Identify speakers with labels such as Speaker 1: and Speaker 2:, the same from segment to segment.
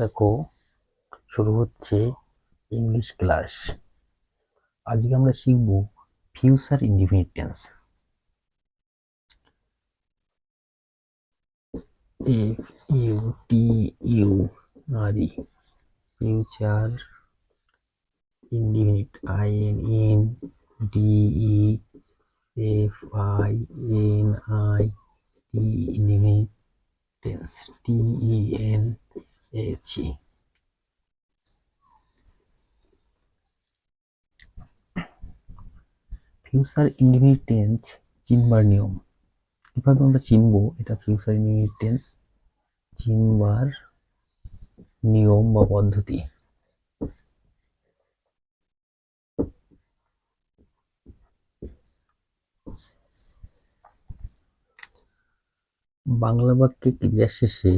Speaker 1: দেখো, শুরু হচ্ছে ইংলিশ ক্লাস। আজকে আমরা শিখব future indefinite tense. F U T U R E, future indefinite, I N N D E F I N I T, indefinite tense, T E N H E. Future indefinite tense চিনবার নিয়ম। কিভাবে আমরা চিনবো এটা future indefinite tense? চিনবার নিয়ম বা পদ্ধতি। বাংলা বাক্যে ক্রিয়া শেষে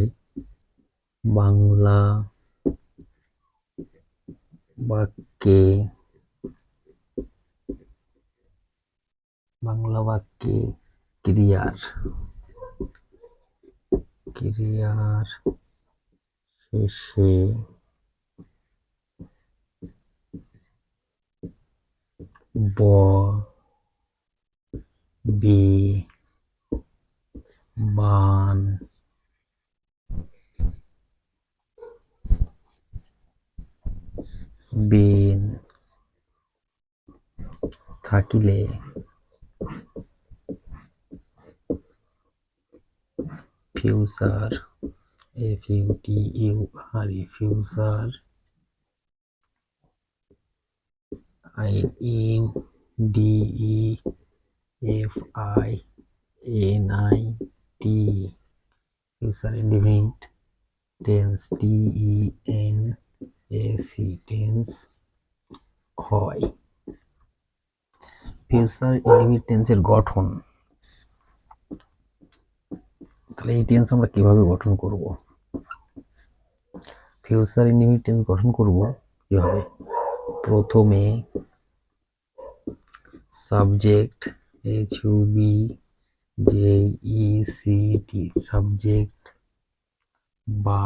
Speaker 1: বাংলা বাক্যে ক্রিয়ার শেষে ব, বে, বান, বেন থাকিলে future, F U T U R E, future, I N D E F I N I T, future indefinite tense, T E N A C, tense হয়। ফিউচার ইনডিফিনিট টেন্সের গঠন। তাহলে এই টেন্স আমরা কিভাবে গঠন করব? ফিউচার ইনডিফিনিট টেন্স গঠন করব কিভাবে? প্রথমে subject, H U B J E C T, subject বা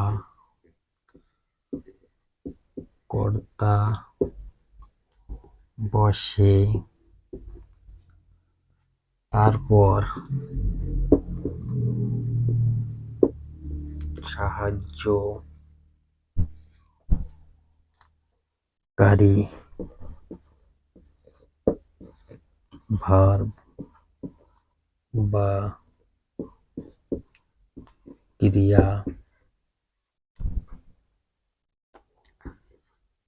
Speaker 1: কর্তা বসে, তারপর সাহায্যকারী ভার্ব বা ক্রিয়া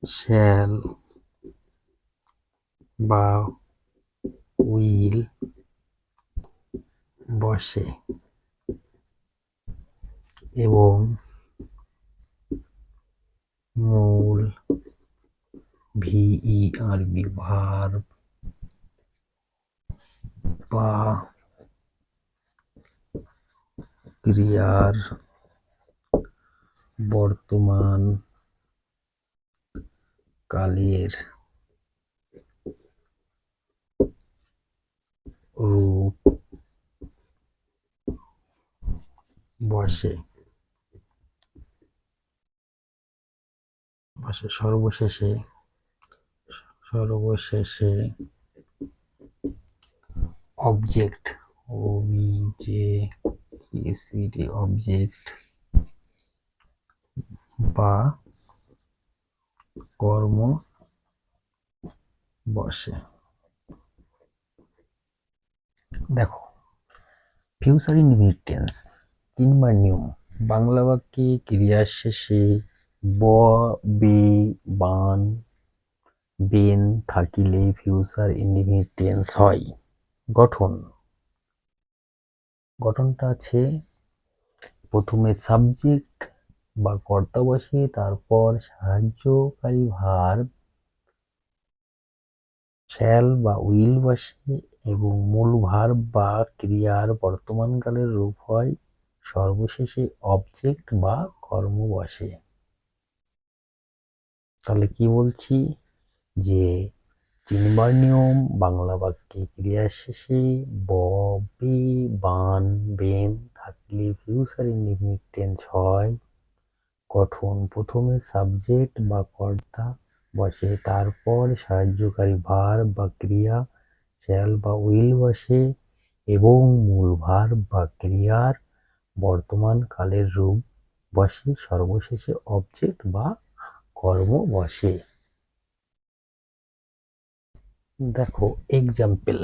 Speaker 1: শ্যাল বা উইল বসে এবং মূল ভিইআরবি ভার্ব বা ক্রিয়ার বর্তমান কালের রূপ বসে। সর্বশেষে অবজেক্ট, ওবিজেইসিটি, অবজেক্ট বা কর্ম বসে। দেখো, ফিউচার ইনডিফিনিট টেন্স চিনবার নিয়ম। বাংলা বাক্যে ক্রিয়ার শেষে ব, বে, বান, বেন থাকিলে ফিউচার ইনডিফিনিট টেন্স হয়। গঠনটা আছে প্রথমে সাবজেক্ট বা কর্তা বসে, তারপর সাহায্যকারী ভার্ব শ্যাল বা উইল বসে এবং মূল ভার্ব বা ক্রিয়ার বর্তমানকালের রূপ হয়। সর্বশেষে অবজেক্ট বা কর্ম বসে। তাহলে কি বলছি? যে চিনবার নিয়ম, বাংলা বাক্যে ক্রিয়ার শেষে ব, বে, বান, বেন থাকলে ফিউচার ইনডিফিনিট টেন্স হয়। গঠন প্রথমে সাবজেক্ট বা কর্তা বসে, তারপর সাহায্যকারী ভার্ব বা ক্রিয়া শ্যাল বা উইল বসে এবং মূল ভার্ব বা ক্রিয়ার বর্তমান কালের রূপ বসে, সর্বশেষে অবজেক্ট বা কর্ম বসে। দেখো এক্সাম্পল,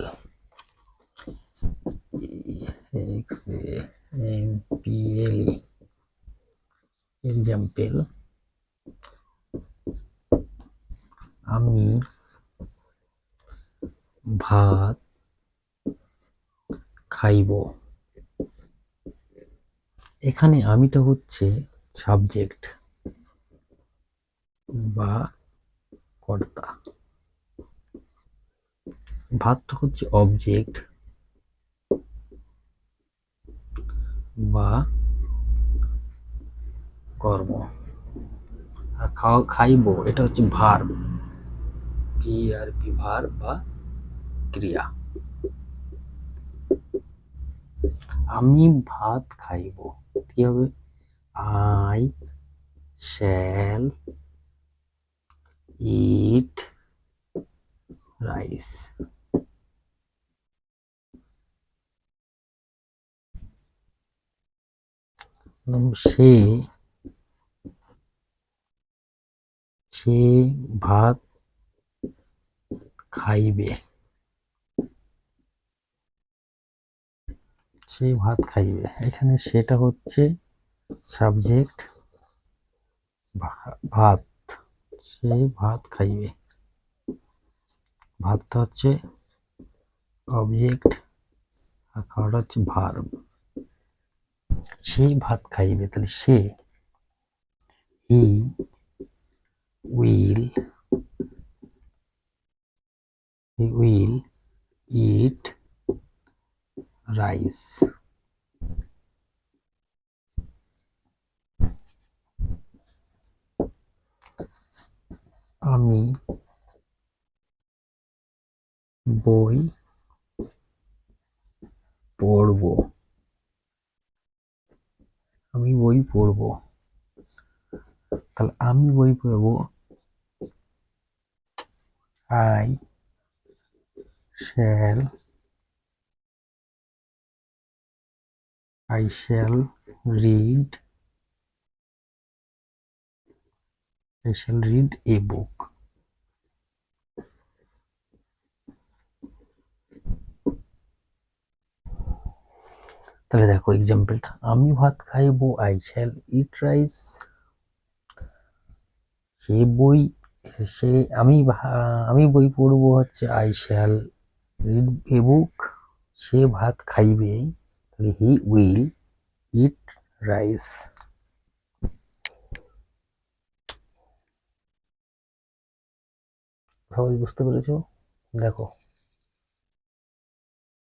Speaker 1: এক্সাম্পল, আমি ভাত খাইব। এখানে আমিটা হচ্ছে সাবজেক্ট বা কর্তা, ভাতটা হচ্ছে অবজেক্ট বা কর্ম, আর খাইব এটা হচ্ছে ভার্ব, ভার্ব বা ক্রিয়া। আমি ভাত খাইব কি হবে? I shall eat rice. সে সে ভাত খাইবে, সে ভাত খাইবে। এখানে সেটা হচ্ছে সাবজেক্ট, ভাত, সে ভাত খাইবে, ভাতটা হচ্ছে অবজেক্ট আর খাওয়াটা হচ্ছে ভার্ব। সে ভাত খাইবে, তাহলে সে, হি উইল, ইট রাইস। আমি বই পড়ব, আমি বই পড়ব, তাহলে আমি বই পড়ব, আই শ্যাল, রিড, এ বুক। তাহলে দেখো এক্সাম্পলটা, আমি ভাত খাইব, আই শ্যাল ইট রাইস। সে বই, সে আমি বই পড়ব হচ্ছে আই শ্যাল রিড এ বুক। সে ভাত খাইবে, তাহলে হি উইল ইট রাইস। সবাই বুঝতে পেরেছো? দেখো